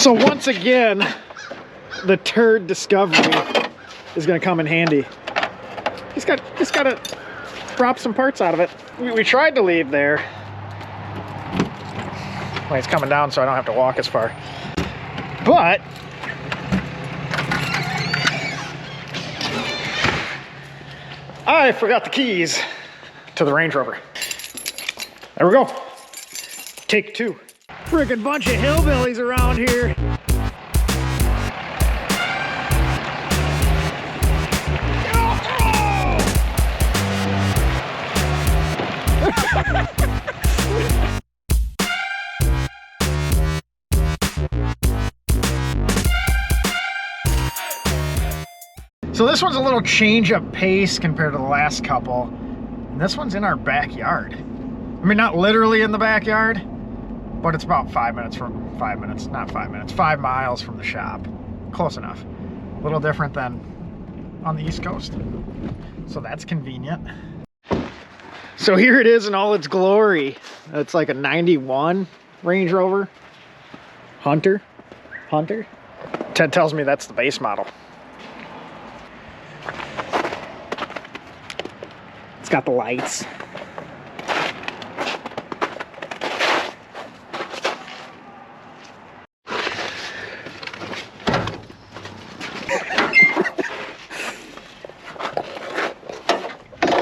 So once again, the turd Discovery is going to come in handy. Just got to drop some parts out of it. We tried to leave there. Well, it's coming down, so I don't have to walk as far. But I forgot the keys to the Range Rover. There we go. Take two. Freaking bunch of hillbillies around here. So this one's a little change of pace compared to the last couple. And this one's in our backyard. I mean, not literally in the backyard, but it's about 5 miles from the shop. Close enough. A little different than on the East Coast. So that's convenient. So here it is in all its glory. It's like a 91 Range Rover Hunter. Ted tells me that's the base model. It's got the lights.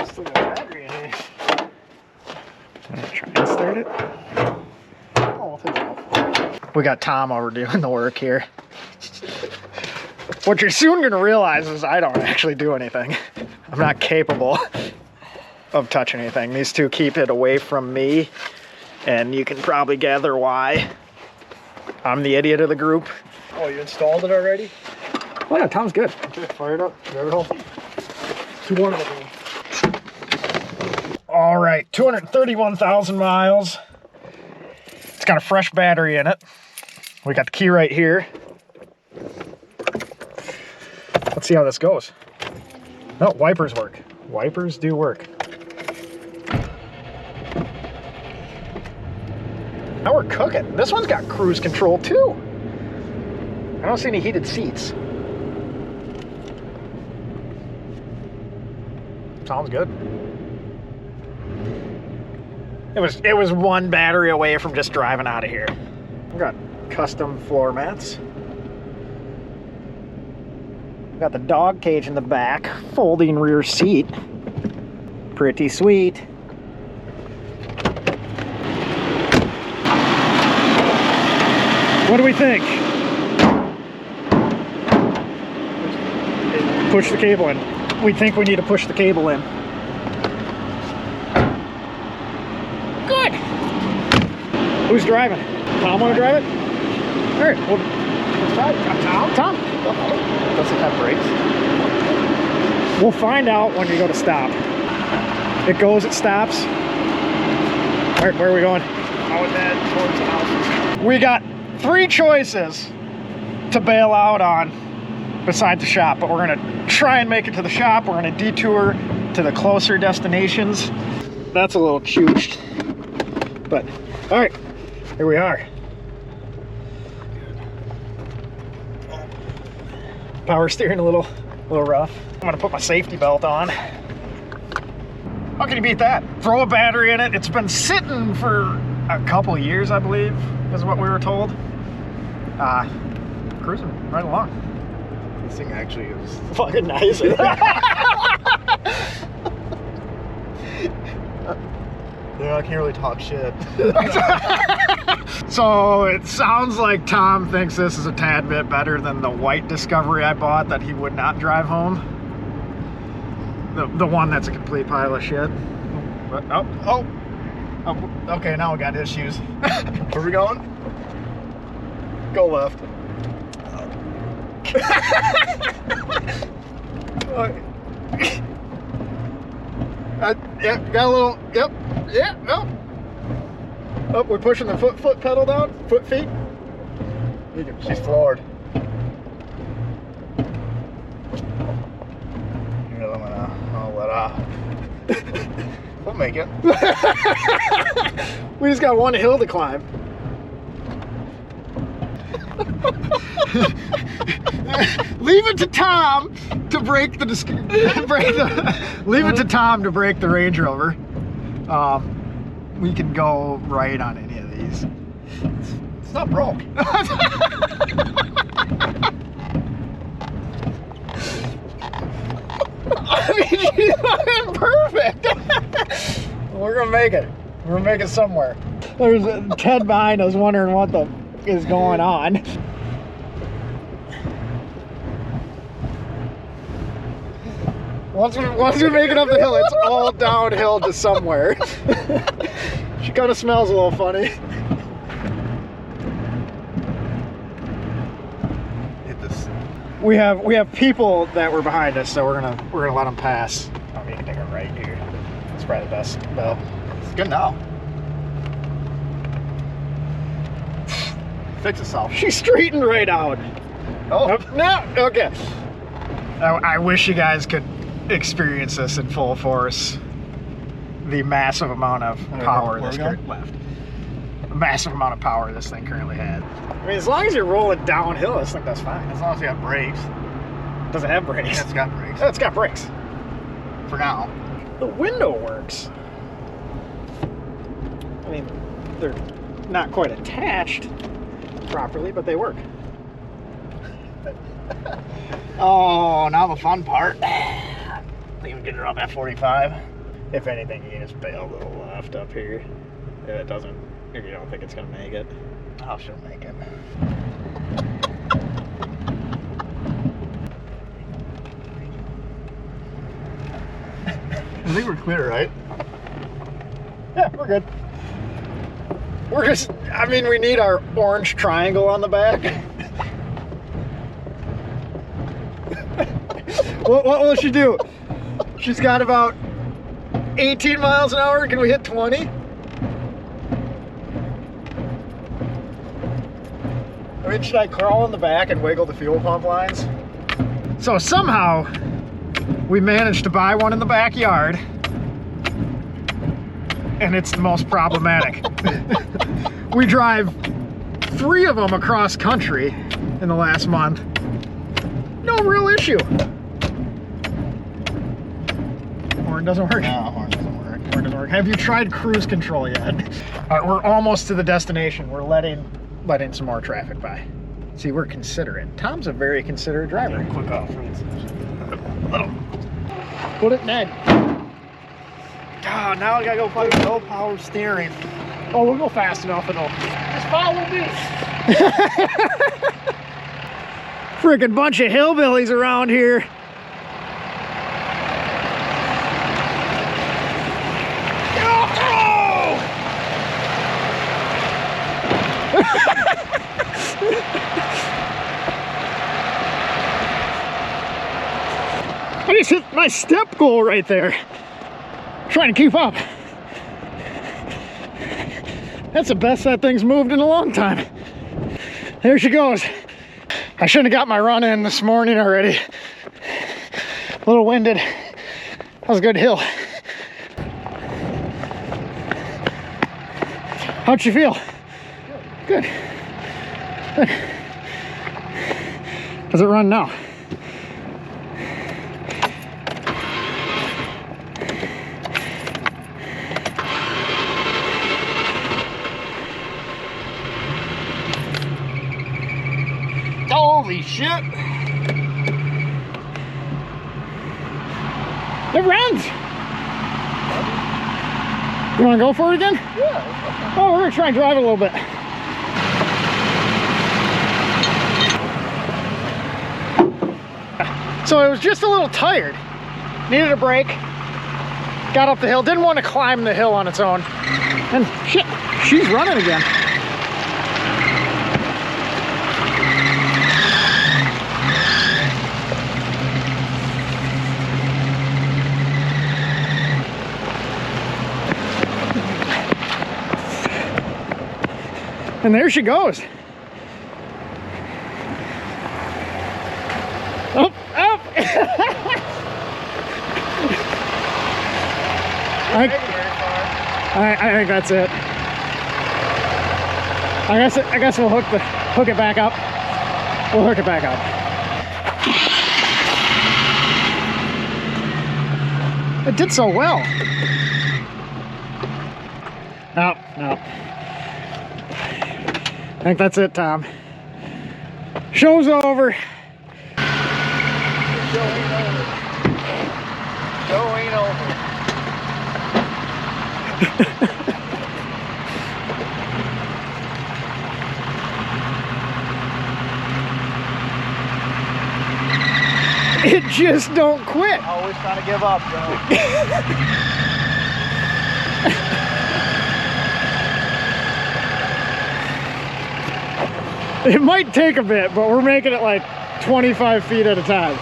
Still got a battery in here. I'm gonna try and start it. Oh, we got Tom over doing the work here. What you're soon gonna realize is I don't actually do anything. I'm not capable of touching anything. These two keep it away from me, and you can probably gather why. I'm the idiot of the group. Oh, you installed it already? Oh yeah, Tom's good. Okay, fire it up. Grab it home. 2-1 of them. All right, 231,000 miles. It's got a fresh battery in it. We got the key right here. Let's see how this goes. No, wipers work. Wipers do work. Now we're cooking. This one's got cruise control too. I don't see any heated seats. Sounds good. It was one battery away from just driving out of here. We've got custom floor mats. We've got the dog cage in the back, folding rear seat. Pretty sweet. What do we think? Push the cable in. We think we need to push the cable in. Good. Who's driving? Tom want to drive it? All right, well, let's try it. Tom? Does it have brakes? We'll find out when you go to stop. It goes, it stops. All right, where are we going? How would that towards the house? We got 3 choices to bail out on besides the shop, but we're gonna try and make it to the shop. We're gonna detour to the closer destinations. That's a little chooched, but all right, here we are. Power steering a little rough. I'm gonna put my safety belt on. How can you beat that? Throw a battery in it. It's been sitting for a couple years, I believe, is what we were told. Cruising right along. This thing actually is Fucking nice. Yeah, I can't really talk shit. So it sounds like Tom thinks this is a tad bit better than the white Discovery I bought that he would not drive home. The one that's a complete pile of shit. But, oh, okay, now we got issues. Where are we going? Go left. Yep, got a little, yep, oh, we're pushing the foot pedal down, feet. She's floored. I'll let off. We'll make it. We just got one hill to climb. Leave it to Tom to break the leave it to Tom to break the Range Rover. We can go right on any of these. It's not broke. I mean, she's fucking perfect. We're gonna make it. We're gonna make it somewhere. There's Ted behind us wondering what the is going on. Once we make it up the hill, it's all downhill to somewhere. She kind of smells a little funny. Hit this. We have people that were behind us, so we're gonna let them pass. Oh, we can take a right here. It's probably the best. Well, It's good now. Fix itself. she's straightened right out. Oh, No, okay. I wish you guys could experience this in full force. The massive amount of power Where this we going? current left. The massive amount of power this thing currently has. I mean, as long as you're rolling downhill, this thing does fine. as long as you got brakes. Does it have brakes? It's got brakes. Oh, it's got brakes. For now. The window works. I mean, they're not quite attached properly, but they work. Oh, now the fun part. We can get it up at 45. If anything, you can just bail to the left up here. If it doesn't, if you don't think it's gonna make it. Oh, she'll make it. I think we're clear, right? Yeah, we're good. We're just, I mean, we need our orange triangle on the back. What will she do? She's got about 18 miles an hour. Can we hit 20? I mean, should I crawl in the back and wiggle the fuel pump lines? So somehow, we managed to buy one in the backyard. And it's the most problematic. We drive 3 of them across country in the last month. No real issue. Horn doesn't work. No, horn doesn't work. Horn doesn't work. Have you tried cruise control yet? All right, we're almost to the destination. We're letting some more traffic by. See, we're considerate. Tom's a very considerate driver. Quick off. Put it in. God, now I gotta go find no power steering. Oh, we'll go fast enough and Just follow me. freaking bunch of hillbillies around here. I just hit my step goal right there. Trying to keep up. That's the best that thing's moved in a long time. There she goes. I shouldn't have got my run in this morning already. A little winded. That was a good hill. How'd you feel? Good. Good. Does it run now? Holy shit! It runs! You wanna go for it again? Yeah. Oh, we're gonna try and drive a little bit. So I was just a little tired. Needed a break. Got up the hill. Didn't want to climb the hill on its own. And shit, she's running again. And there she goes. Up, up. I think that's it. I guess we'll hook it back up. We'll hook it back up. It did so well. No. I think that's it, Tom. Show's over. Show ain't over. It just don't quit. Always trying to give up, Joe. It might take a bit, but we're making it like 25 feet at a time.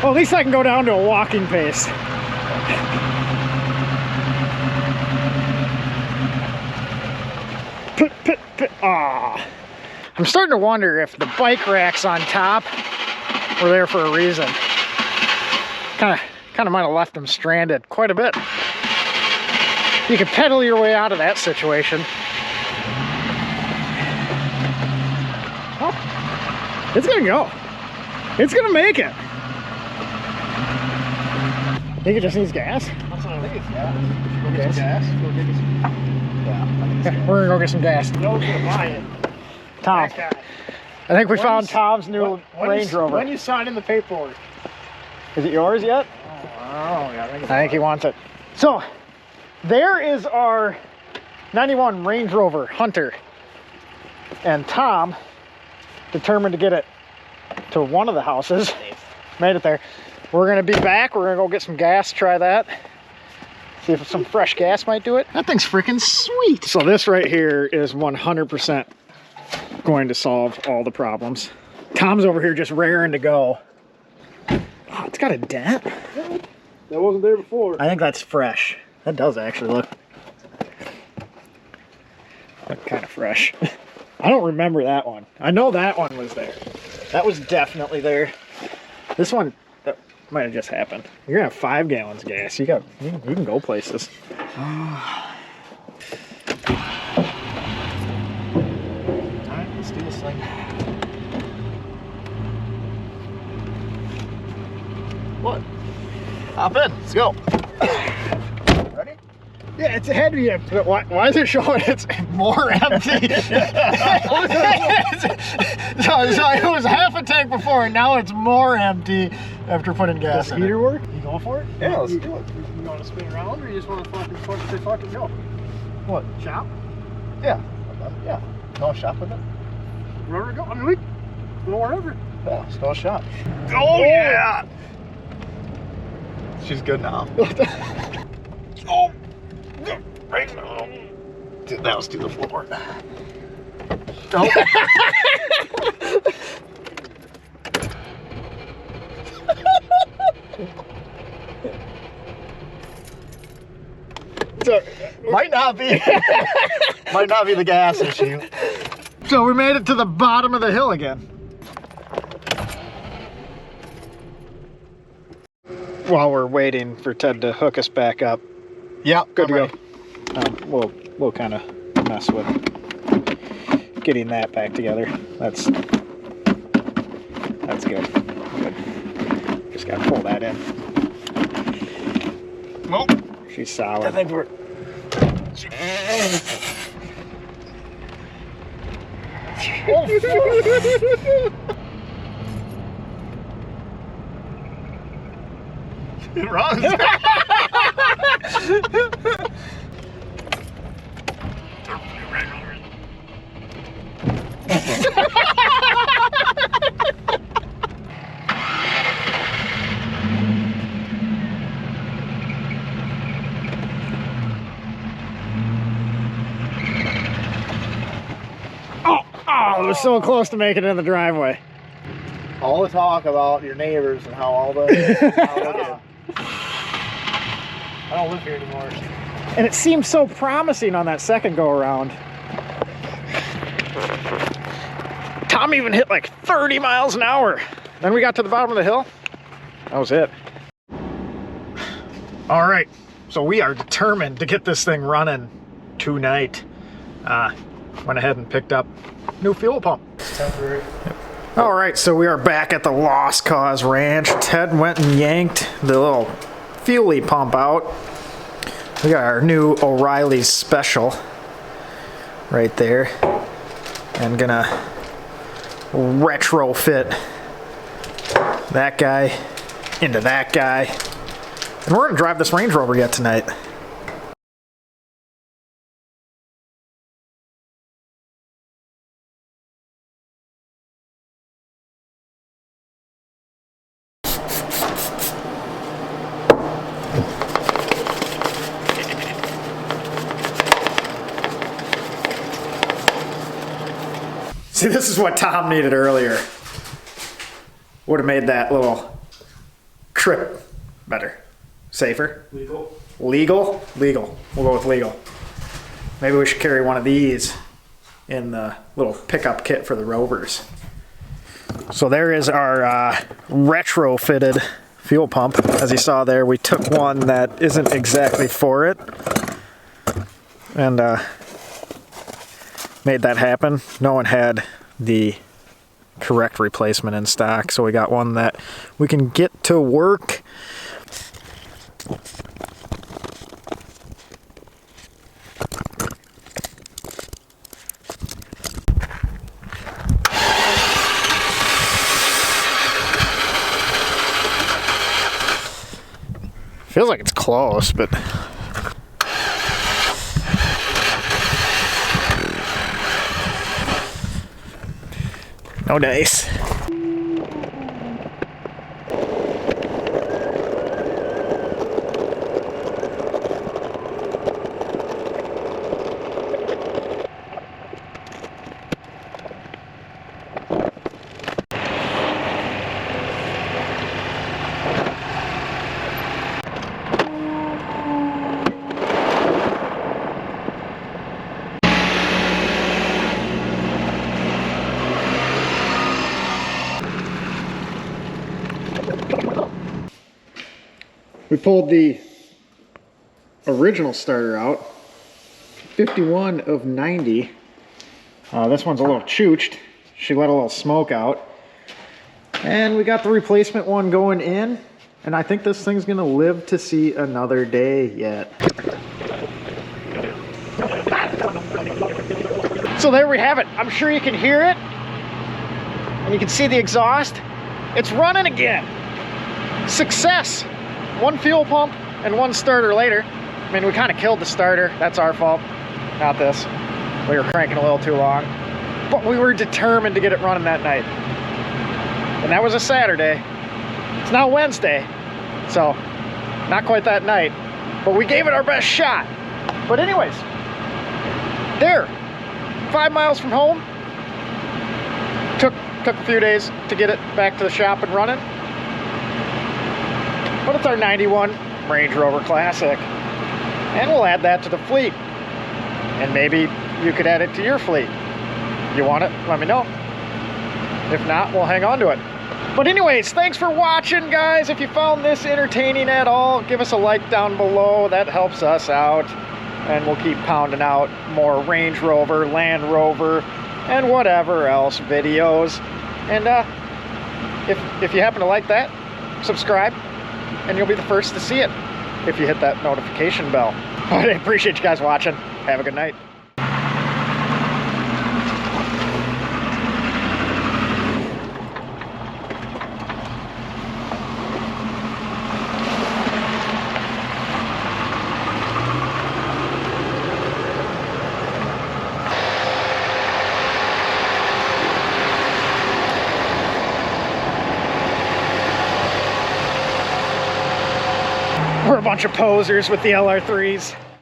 Well, at least I can go down to a walking pace. Ah. I'm starting to wonder if the bike racks on top were there for a reason. Kind of might have left them stranded quite a bit. You can pedal your way out of that situation. Oh, it's gonna go. It's gonna make it. Think it just needs gas? That's what I think it's gas. Go get some gas. Go get some. Yeah. Okay, we're gonna go get some gas. Joe's gonna buy it. Tom. That guy. I think we found Tom's new When Range Rover. When you sign in the paperwork? Is it yours yet? Oh, yeah. I think he wants it. So, there is our 91 Range Rover Hunter. And Tom, determined to get it to one of the houses, made it there. We're gonna be back. We're gonna go get some gas, try that. See if some fresh gas might do it. That thing's freaking sweet. So this right here is 100% going to solve all the problems. Tom's over here just raring to go. Oh, it's got a dent. That wasn't there before. I think that's fresh. That does actually look kind of fresh. I don't remember that one. I know that one was there. That was definitely there. This one, that might have just happened. You're gonna have 5 gallons of gas. You can go places. Alright, let's do this thing. What? Hop in, let's go. Ready? Yeah, it's ahead of you. But why is it showing it's more empty? so it was half a tank before, and now it's more empty after putting gas in it. Heater work? You going for it? Yeah, let's do it. You want to spin around, or you just want to fucking go? What? Shop? Yeah. Yeah. Go shop with it? Wherever we go. I mean, we go wherever. Yeah, let's go shop. Oh, yeah! She's good now. Oh! Right now. Dude, that was to the floor. Nope. So, might not be the gas issue. So we made it to the bottom of the hill again. While we're waiting for Ted to hook us back up. Yeah, Good to go. We'll kind of mess with getting that back together. That's good. Good. Just gotta pull that in. Well, She's solid. I think we're. It runs. Oh, we're so close to making it in the driveway. All the talk about your neighbors and how all the don't live here anymore. And it seemed so promising on that second go around. Tom even hit like 30 miles an hour. Then we got to the bottom of the hill. That was it. All right, so we are determined to get this thing running tonight. Went ahead and picked up new fuel pump. It's temporary. All right, so we are back at the Lost Cause Ranch. Ted went and yanked the little fuelie pump out. We got our new O'Reilly's Special right there. And gonna retrofit that guy into that guy. And we're gonna drive this Range Rover yet tonight. See, this is what Tom needed earlier. Would have made that little trip better. Safer. Legal. Legal? Legal. We'll go with legal. Maybe we should carry one of these in the little pickup kit for the Rovers. So there is our retrofitted fuel pump. As you saw there, we took one that isn't exactly for it and made that happen. No one had the correct replacement in stock, so we got one that we can get to work. Feels like it's close, but no dice. We pulled the original starter out, 51 of 90. This one's a little chooched. She let a little smoke out. And we got the replacement one going in, and I think this thing's gonna live to see another day yet. So there we have it. I'm sure you can hear it, and you can see the exhaust. It's running again. Success. One fuel pump and one starter later. I mean, we kind of killed the starter. That's our fault, not this. We were cranking a little too long. But we were determined to get it running that night. And that was a Saturday. It's now Wednesday, so not quite that night. But we gave it our best shot. But anyways, there, 5 miles from home. Took a few days to get it back to the shop and running. But it's our 91 Range Rover Classic. And we'll add that to the fleet. And maybe you could add it to your fleet. You want it? Let me know. If not, we'll hang on to it. But anyways, thanks for watching, guys. If you found this entertaining at all, give us a like down below. That helps us out. And we'll keep pounding out more Range Rover, Land Rover, and whatever else videos. And if you happen to like that, subscribe. And you'll be the first to see it if you hit that notification bell. I appreciate you guys watching. Have a good night. We're a bunch of posers with the LR3s.